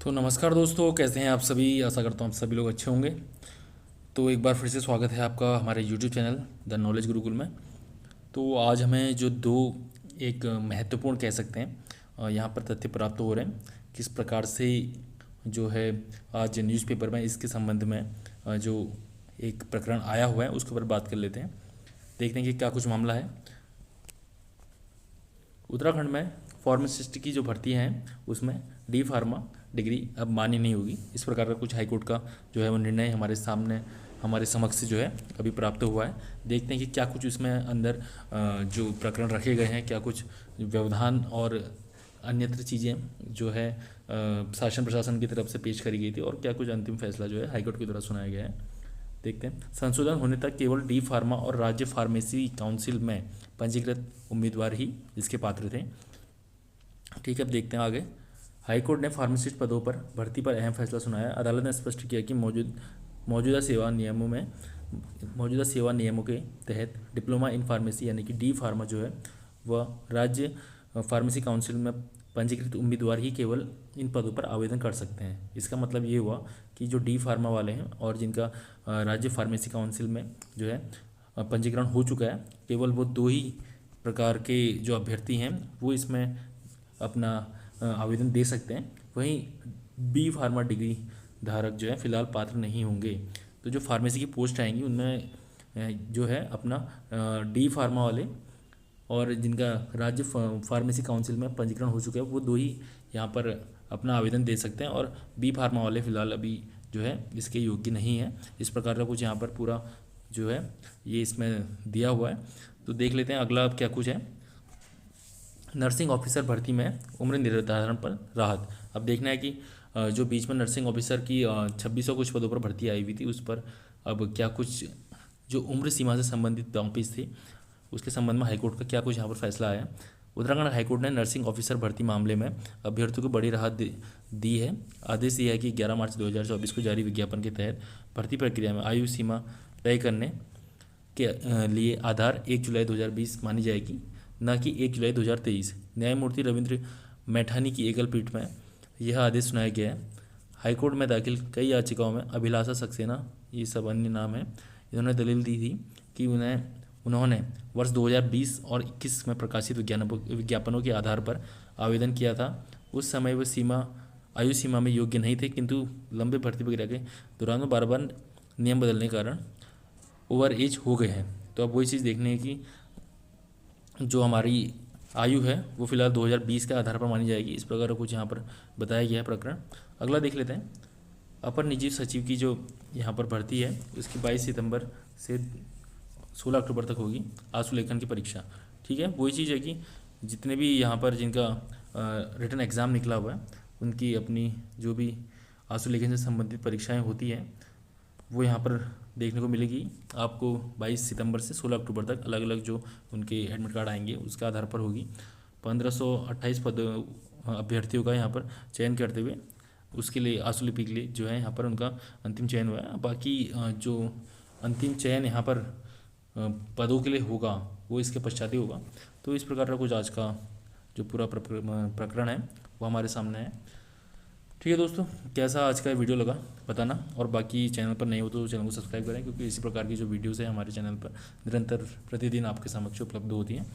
तो नमस्कार दोस्तों, कैसे हैं आप सभी। आशा करता हूँ आप सभी लोग अच्छे होंगे। तो एक बार फिर से स्वागत है आपका हमारे YouTube channel the knowledge Gurukul में। तो आज हमें जो दो एक महत्वपूर्ण कह सकते हैं यहाँ पर तथ्य प्राप्त हो रहे हैं, किस प्रकार से जो है आज न्यूज़पेपर में इसके संबंध में जो एक प्रकरण आया हुआ है उसके ऊपर बात कर लेते हैं। देखते हैं कि क्या कुछ मामला है। उत्तराखंड में फार्मासिस्ट की जो भर्ती हैं उसमें डी फार्मा डिग्री अब मान्य नहीं होगी। इस प्रकार का कुछ हाईकोर्ट का जो है वो निर्णय हमारे समक्ष जो है अभी प्राप्त हुआ है। देखते हैं कि क्या कुछ इसमें अंदर जो प्रकरण रखे गए हैं, क्या कुछ व्यवधान और अन्यत्र चीज़ें जो है शासन प्रशासन की तरफ से पेश करी गई थी और क्या कुछ अंतिम फैसला जो है हाईकोर्ट की तरफ सुनाया गया है। देखते हैं। संशोधन होने तक केवल डी फार्मा और राज्य फार्मेसी काउंसिल में पंजीकृत उम्मीदवार ही इसके पात्र थे। ठीक है, अब देखते हैं आगे। हाईकोर्ट ने फार्मासिस्ट पदों पर भर्ती पर अहम फैसला सुनाया। अदालत ने स्पष्ट किया कि मौजूदा सेवा नियमों के तहत डिप्लोमा इन फार्मेसी यानी कि डी फार्मा जो है वह राज्य फार्मेसी काउंसिल में पंजीकृत उम्मीदवार ही केवल इन पदों पर आवेदन कर सकते हैं। इसका मतलब ये हुआ कि जो डी फार्मा वाले हैं और जिनका राज्य फार्मेसी काउंसिल में जो है पंजीकरण हो चुका है, केवल वो दो ही प्रकार के जो अभ्यर्थी हैं वो इसमें अपना आवेदन दे सकते हैं। वहीं बी फार्मा डिग्री धारक जो है फिलहाल पात्र नहीं होंगे। तो जो फार्मेसी की पोस्ट आएंगी उनमें जो है अपना डी फार्मा वाले और जिनका राज्य फार्मेसी काउंसिल में पंजीकरण हो चुका है वो दो ही यहाँ पर अपना आवेदन दे सकते हैं और बी फार्मा वाले फिलहाल अभी जो है इसके योग्य नहीं है। इस प्रकार का कुछ यहाँ पर पूरा जो है ये इसमें दिया हुआ है। तो देख लेते हैं अगला अब क्या कुछ है। नर्सिंग ऑफिसर भर्ती में उम्र निर्धारण पर राहत। अब देखना है कि जो बीच में नर्सिंग ऑफिसर की 2600 कुछ पदों पर भर्ती आई हुई थी उस पर अब क्या कुछ जो उम्र सीमा से संबंधित ऑफिस थी उसके संबंध में हाईकोर्ट का क्या कुछ यहाँ पर फैसला आया। उत्तराखंड हाईकोर्ट ने नर्सिंग ऑफिसर भर्ती मामले में अभ्यर्थियों को बड़ी राहत दी है। आदेश दिया है कि 11 मार्च 2024 को जारी विज्ञापन के तहत भर्ती प्रक्रिया में आयु सीमा तय करने के लिए आधार 1 जुलाई 2020 मानी जाएगी, न कि 1 जुलाई 2023। न्यायमूर्ति रविंद्र मैठानी की एकल पीठ में यह आदेश सुनाया गया है। हाईकोर्ट में दाखिल कई याचिकाओं में अभिलाषा सक्सेना, ये सब अन्य नाम है, इन्होंने दलील दी थी कि उन्होंने वर्ष 2020 और 21 में प्रकाशित विज्ञापनों के आधार पर आवेदन किया था। उस समय वह आयु सीमा में योग्य नहीं थे, किंतु लंबे भर्ती प्रक्रिया के दौरान बार बार नियम बदलने के कारण ओवर एज हो गए हैं। तो अब वही चीज़ देखने है कि जो हमारी आयु है वो फिलहाल 2020 के आधार पर मानी जाएगी। इस प्रकार कुछ यहाँ पर बताया गया है प्रकरण। अगला देख लेते हैं। अपर निजी सचिव की जो यहाँ पर भर्ती है उसकी 22 सितंबर से 16 अक्टूबर तक होगी आशुलेखन की परीक्षा। ठीक है, वही चीज़ है कि जितने भी यहाँ पर जिनका रिटन एग्ज़ाम निकला हुआ है उनकी अपनी जो भी आशुलेखन से संबंधित परीक्षाएँ होती हैं वो यहाँ पर देखने को मिलेगी आपको 22 सितंबर से 16 अक्टूबर तक। अलग अलग जो उनके एडमिट कार्ड आएंगे उसके आधार पर होगी। 1528 पद अभ्यर्थियों का यहाँ पर चयन करते हुए उसके लिए आशुलिपि के लिए जो है यहाँ पर उनका अंतिम चयन हुआ है। बाकी जो अंतिम चयन यहाँ पर पदों के लिए होगा वो इसके पश्चात ही होगा। तो इस प्रकार का कुछ आज का जो पूरा प्रकरण है वो हमारे सामने है। ठीक है दोस्तों, कैसा आज का वीडियो लगा बताना, और बाकी चैनल पर नहीं हो तो चैनल को सब्सक्राइब करें, क्योंकि इसी प्रकार की जो वीडियोस है हमारे चैनल पर निरंतर प्रतिदिन आपके समक्ष उपलब्ध होती हैं।